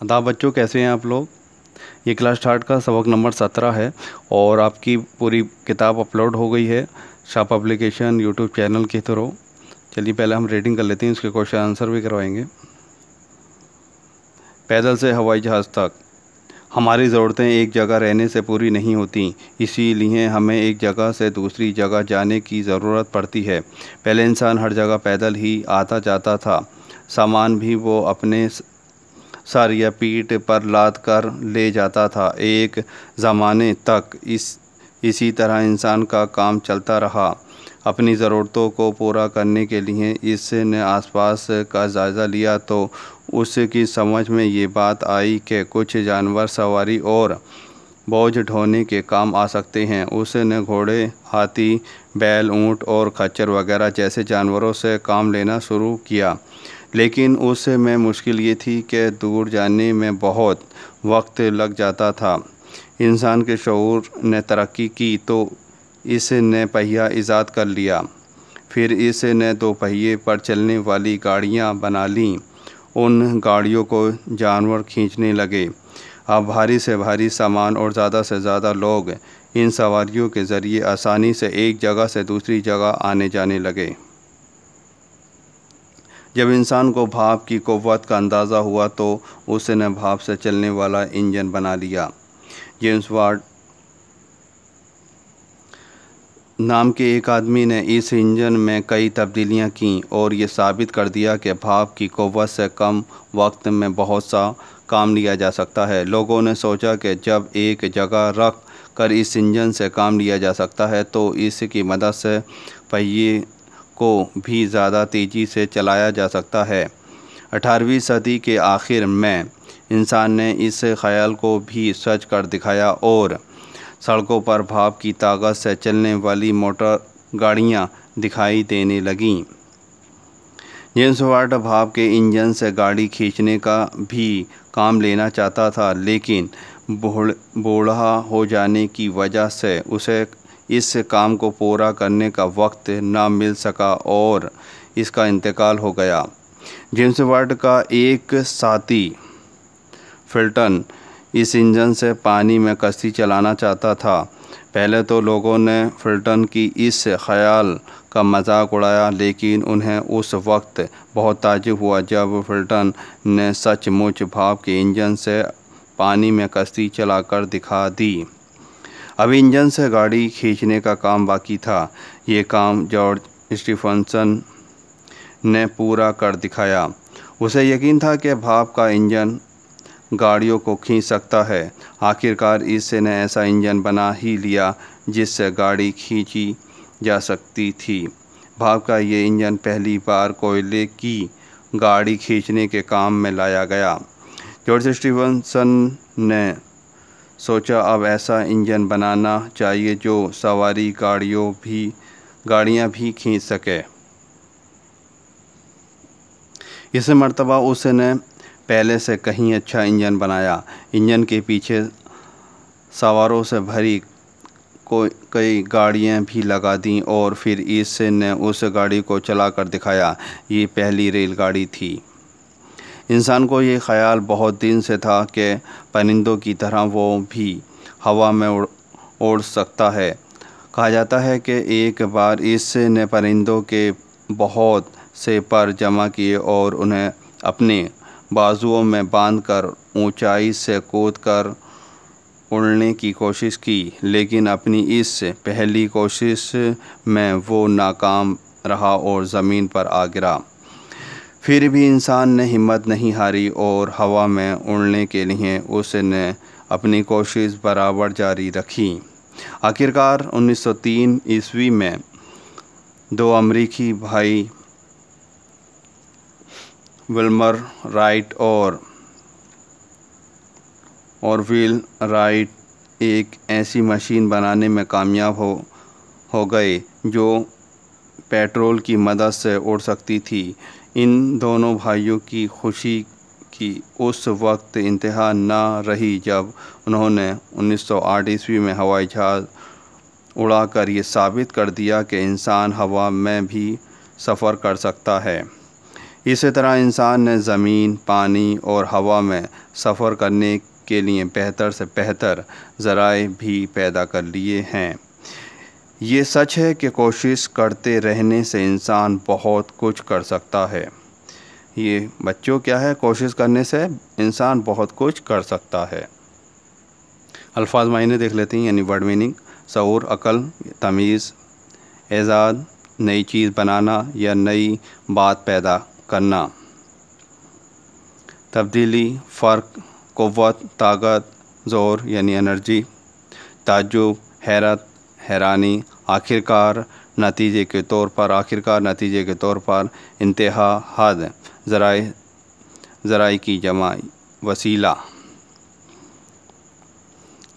आदाब बच्चों, कैसे हैं आप लोग। ये क्लास स्टार्ट का सबक नंबर 17 है और आपकी पूरी किताब अपलोड हो गई है शाह पब्लिकेशन यूट्यूब चैनल के थ्रू। चलिए पहले हम रीडिंग कर लेते हैं, उसके क्वेश्चन आंसर भी करवाएंगे। पैदल से हवाई जहाज़ तक। हमारी ज़रूरतें एक जगह रहने से पूरी नहीं होती, इसीलिए हमें एक जगह से दूसरी जगह जाने की ज़रूरत पड़ती है। पहले इंसान हर जगह पैदल ही आता जाता था। सामान भी वो अपने सर या पीठ पर लाद कर ले जाता था। एक ज़माने तक इसी तरह इंसान का काम चलता रहा। अपनी ज़रूरतों को पूरा करने के लिए इसने आसपास का जायज़ा लिया तो उसकी समझ में ये बात आई कि कुछ जानवर सवारी और बोझ ढोने के काम आ सकते हैं। उसने घोड़े, हाथी, बैल, ऊँट और खच्चर वगैरह जैसे जानवरों से काम लेना शुरू किया। लेकिन उसमें मुश्किल ये थी कि दूर जाने में बहुत वक्त लग जाता था। इंसान के शऊर ने तरक्की की तो इसने पहिया ईजाद कर लिया। फिर इसने दो पहिए पर चलने वाली गाड़ियाँ बना लीं। उन गाड़ियों को जानवर खींचने लगे। अब भारी से भारी सामान और ज़्यादा से ज़्यादा लोग इन सवारियों के ज़रिए आसानी से एक जगह से दूसरी जगह आने जाने लगे। जब इंसान को भाप की क़ुव्वत का अंदाज़ा हुआ तो उसने भाप से चलने वाला इंजन बना लिया। जेम्स वाट नाम के एक आदमी ने इस इंजन में कई तब्दीलियां की और ये साबित कर दिया कि भाप की क़ुव्वत से कम वक्त में बहुत सा काम लिया जा सकता है। लोगों ने सोचा कि जब एक जगह रख कर इस इंजन से काम लिया जा सकता है तो इसकी मदद से पहिए को भी ज़्यादा तेज़ी से चलाया जा सकता है। 18वीं सदी के आखिर में इंसान ने इस ख्याल को भी सच कर दिखाया और सड़कों पर भाप की ताकत से चलने वाली मोटर गाड़ियाँ दिखाई देने लगीं। जेम्स वाट भाप के इंजन से गाड़ी खींचने का भी काम लेना चाहता था, लेकिन बूढ़ा हो जाने की वजह से उसे इस काम को पूरा करने का वक्त न मिल सका और इसका इंतकाल हो गया। जेम्स वाट का एक साथी फिल्टन इस इंजन से पानी में कश्ती चलाना चाहता था। पहले तो लोगों ने फिल्टन की इस ख्याल का मजाक उड़ाया, लेकिन उन्हें उस वक्त बहुत ताज्जुब हुआ जब फिल्टन ने सचमुच भाप के इंजन से पानी में कश्ती चलाकर दिखा दी। अब इंजन से गाड़ी खींचने का काम बाकी था। ये काम जॉर्ज स्टीफनसन ने पूरा कर दिखाया। उसे यकीन था कि भाप का इंजन गाड़ियों को खींच सकता है। आखिरकार इसने ऐसा इंजन बना ही लिया जिससे गाड़ी खींची जा सकती थी। भाप का ये इंजन पहली बार कोयले की गाड़ी खींचने के काम में लाया गया। जॉर्ज स्टीफनसन ने सोचा अब ऐसा इंजन बनाना चाहिए जो सवारी गाड़ियाँ भी खींच सके। इस मर्तबा उसने पहले से कहीं अच्छा इंजन बनाया। इंजन के पीछे सवारों से भरी कई गाड़ियाँ भी लगा दी और फिर इसने उस गाड़ी को चलाकर दिखाया। ये पहली रेलगाड़ी थी। इंसान को ये ख्याल बहुत दिन से था कि परिंदों की तरह वो भी हवा में उड़ सकता है। कहा जाता है कि एक बार इसने परिंदों के बहुत से पर जमा किए और उन्हें अपने बाजुओं में बांधकर ऊंचाई से कूदकर उड़ने की कोशिश की, लेकिन अपनी इस पहली कोशिश में वो नाकाम रहा और ज़मीन पर आ गिरा। फिर भी इंसान ने हिम्मत नहीं हारी और हवा में उड़ने के लिए उसने अपनी कोशिश बराबर जारी रखी। आखिरकार 1903 ईस्वी में दो अमरीकी भाई विल्मर राइट और विल राइट एक ऐसी मशीन बनाने में कामयाब हो गए जो पेट्रोल की मदद से उड़ सकती थी। इन दोनों भाइयों की खुशी की उस वक्त इंतहा न रही जब उन्होंने 1908 ईस्वी में हवाई जहाज़ उड़ाकर ये साबित कर दिया कि इंसान हवा में भी सफ़र कर सकता है। इसी तरह इंसान ने ज़मीन, पानी और हवा में सफ़र करने के लिए बेहतर से बेहतर ज़राए भी पैदा कर लिए हैं। ये सच है कि कोशिश करते रहने से इंसान बहुत कुछ कर सकता है। ये बच्चों क्या है, कोशिश करने से इंसान बहुत कुछ कर सकता है। अल्फाज मायने देख लेते हैं, यानी वर्ड मीनिंग। शऊर, अक़ल, तमीज़। एजाद, नई चीज़ बनाना या नई बात पैदा करना। तब्दीली, फ़र्क, क़ुव्वत, ताकत, ज़ोर यानी एनर्जी। ताज्जुब, हैरत, हैरानी। आखिरकार, नतीजे के तौर पर, आखिरकार नतीजे के तौर पर। इंतहा, हद। ज़राए की जमा, वसीला।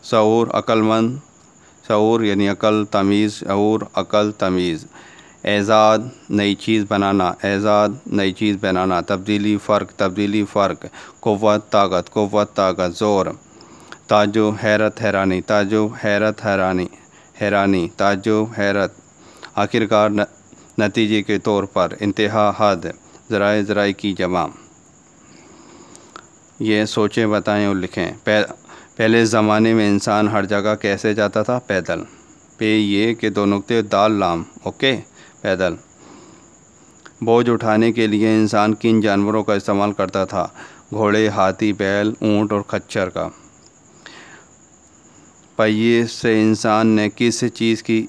शऊर, अक्लमंद। शऊर यानी अक़ल, तमीज़, शऊर, अक़ल, तमीज़। एजाद, नई चीज़ बनाना, एजाद, नई चीज़ बनाना। तब्दीली, फ़र्क, तब्दीली, फ़र्क। क़ुव्वत, ताकत, क़ुव्वत, ताकत, ज़ोर। ताज्जुब, हैरत, हैरानी, ताज्जुब, हैरत, हैरानी, हैरानी। ताज्जुब, हैरत। आखिरकार, नतीजे के तौर पर। इंतहा, हद। ज़राए की जमा। ये सोचें, बताएं और लिखें। पहले ज़माने में इंसान हर जगह कैसे जाता था? पैदल। पे ये के दो नुक्ते, दाल लाम, ओके, पैदल। बोझ उठाने के लिए इंसान किन जानवरों का इस्तेमाल करता था? घोड़े, हाथी, बैल, ऊँट और खच्चर का। पहिए से इंसान ने किस चीज़ की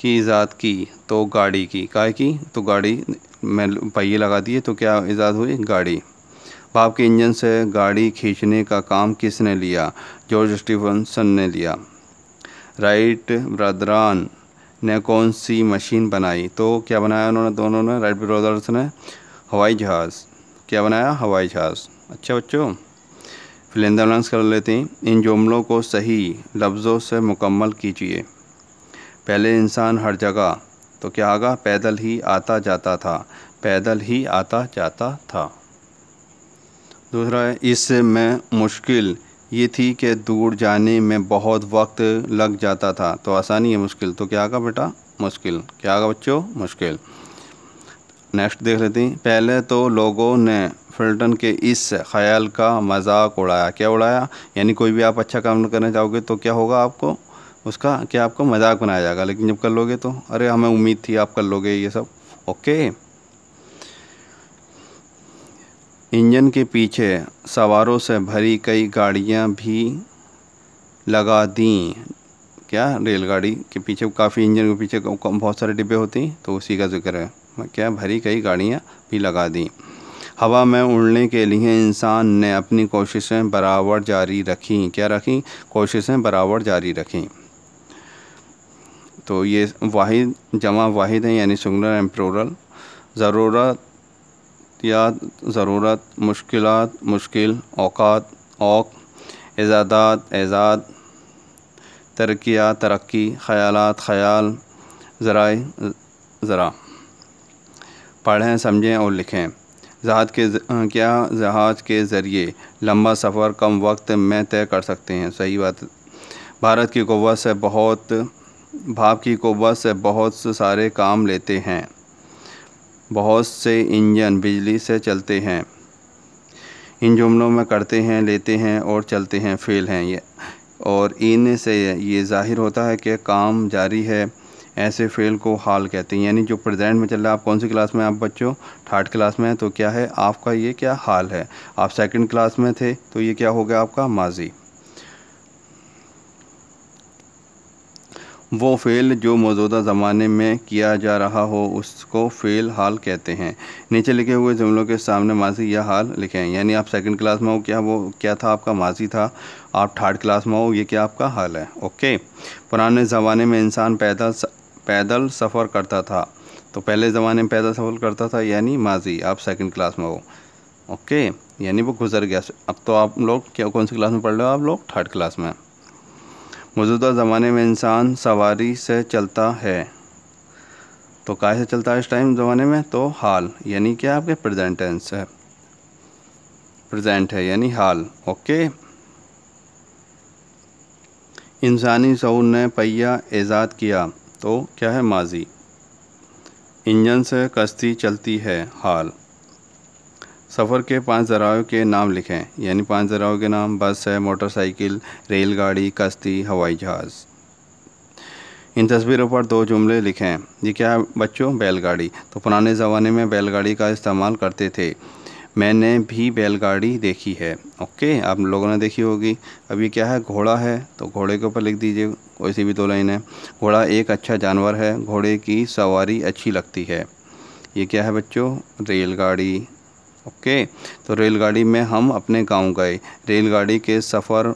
ईजाद की? तो गाड़ी की। काहे की? तो गाड़ी में पहिए लगा दिए तो क्या ईजाद हुई? गाड़ी। भाप के इंजन से गाड़ी खींचने का काम किसने लिया? जॉर्ज स्टीफनसन ने लिया। राइट ब्रदरान ने कौन सी मशीन बनाई? तो क्या बनाया उन्होंने, दोनों ने, राइट ब्रदर्स ने? हवाई जहाज़। क्या बनाया? हवाई जहाज़। अच्छा बच्चों, फिर इन द ब्लैंक्स कर लेते हैं। इन जुमलों को सही लफ्ज़ों से मुकम्मल कीजिए। पहले इंसान हर जगह, तो क्या आगा? पैदल ही आता जाता था, पैदल ही आता जाता था। दूसरा है, इसमें मुश्किल ये थी कि दूर जाने में बहुत वक्त लग जाता था, तो आसानी है मुश्किल, तो क्या आगा बेटा? मुश्किल। क्या आगा बच्चों? मुश्किल। नेक्स्ट देख लेते हैं। पहले तो लोगों ने फुल्टन के इस ख्याल का मजाक उड़ाया। क्या उड़ाया? यानी कोई भी आप अच्छा काम करना चाहोगे तो क्या होगा? आपको उसका क्या, आपको मजाक बनाया जाएगा, लेकिन जब कर लोगे तो अरे हमें उम्मीद थी आप कर लोगे, ये सब, ओके। इंजन के पीछे सवारों से भरी कई गाड़ियां भी लगा दी। क्या? रेलगाड़ी के पीछे काफ़ी, इंजन के पीछे बहुत सारे डिब्बे होते हैं, तो उसी का जिक्र है। क्या? भरी कई गाड़ियां भी लगा दी। हवा में उड़ने के लिए इंसान ने अपनी कोशिशें बराबर जारी रखीं। क्या रखीं? कोशिशें बराबर जारी रखीं। तो ये वाहिद जमा वाहिद है, यानी सिंगुलर एंड प्लूरल। ज़रूरत या ज़रूरत, मुश्किलात, मुश्किल, औकात, औक, इजादात, एजाद, तरक्कियात, तरक्की, ख़यालात, ख़याल, ज़राए, ज़रा। पढ़ें, समझें और लिखें। जहाज़ के ज़रिए लंबा सफ़र कम वक्त में तय कर सकते हैं। सही बात। भाप की क़ुव्वत से बहुत सारे काम लेते हैं। बहुत से इंजन बिजली से चलते हैं। इन जुमलों में करते हैं, लेते हैं और चलते हैं फ़ेल हैं ये, और इन से ये ज़ाहिर होता है कि काम जारी है। ऐसे फ़ेल को हाल कहते हैं, यानी जो प्रेजेंट में चल रहा है। आप कौन सी क्लास में? आप बच्चों थर्ड क्लास में हैं, तो क्या है आपका? ये क्या हाल है। आप सेकंड क्लास में थे, तो ये क्या हो गया आपका? माजी। वो फ़ेल जो मौजूदा ज़माने में किया जा रहा हो उसको फ़ेल हाल कहते हैं। नीचे लिखे हुए जुमलों के सामने माजी या हाल लिखें। यानी आप सेकंड क्लास में हो, क्या वो क्या था आपका? माजी था। आप थर्ड क्लास में हो, ये क्या आपका हाल है, ओके। पुराने ज़माने में इंसान पैदल सफ़र करता था, तो पहले ज़माने में पैदल सफ़र करता था, यानी माजी। आप सेकंड क्लास में हो, ओके, यानी वो गुजर गया। अब तो आप लोग क्या, कौन सी क्लास में पढ़ रहे हो? आप लोग थर्ड क्लास में। मौजूदा ज़माने में इंसान सवारी से चलता है, तो काहे से चलता है इस टाइम ज़माने में? तो हाल, यानी क्या आपके? प्रेजेंट टेंस है, प्रेजेंट है यानी हाल, ओके। इंसानी शऊर ने पहिया ईजाद किया, तो क्या है? माजी। इंजन से कश्ती चलती है हाल। सफ़र के 5 ज़रायों के नाम लिखें, यानी 5 ज़रायों के नाम बस है, मोटरसाइकिल, रेलगाड़ी, कश्ती, हवाई जहाज़। इन तस्वीरों पर 2 जुमले लिखें। ये क्या है बच्चों? बैलगाड़ी। तो पुराने ज़माने में बैलगाड़ी का इस्तेमाल करते थे। मैंने भी बैलगाड़ी देखी है। ओके, आप लोगों ने देखी होगी। अब ये क्या है? घोड़ा है, तो घोड़े के ऊपर लिख दीजिए कोई सी भी 2 लाइनें। घोड़ा एक अच्छा जानवर है, घोड़े की सवारी अच्छी लगती है। ये क्या है बच्चों? रेलगाड़ी। ओके, तो रेलगाड़ी में हम अपने गांव गए, रेलगाड़ी के सफ़र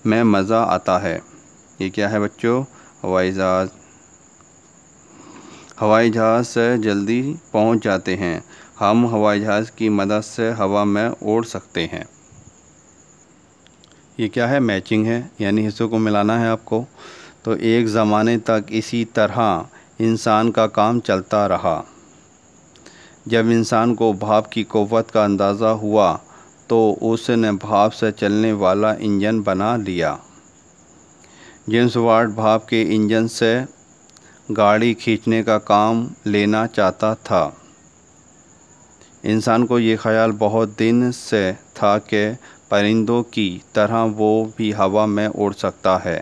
में मज़ा आता है। ये क्या है बच्चों? हवाई जहाज़। हवाई जहाज़ से जल्दी पहुंच जाते हैं, हम हवाई जहाज़ की मदद से हवा में उड़ सकते हैं। ये क्या है? मैचिंग है, यानी हिस्सों को मिलाना है आपको। तो एक ज़माने तक इसी तरह इंसान का काम चलता रहा। जब इंसान को भाप की क़ुव्वत का अंदाज़ा हुआ तो उसने भाप से चलने वाला इंजन बना लिया। जेम्स वाट भाप के इंजन से गाड़ी खींचने का काम लेना चाहता था। इंसान को ये ख्याल बहुत दिन से था कि परिंदों की तरह वो भी हवा में उड़ सकता है।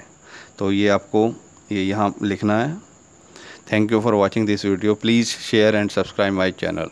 तो ये आपको यहाँ लिखना है। Thank you for watching this video. Please share and subscribe my channel.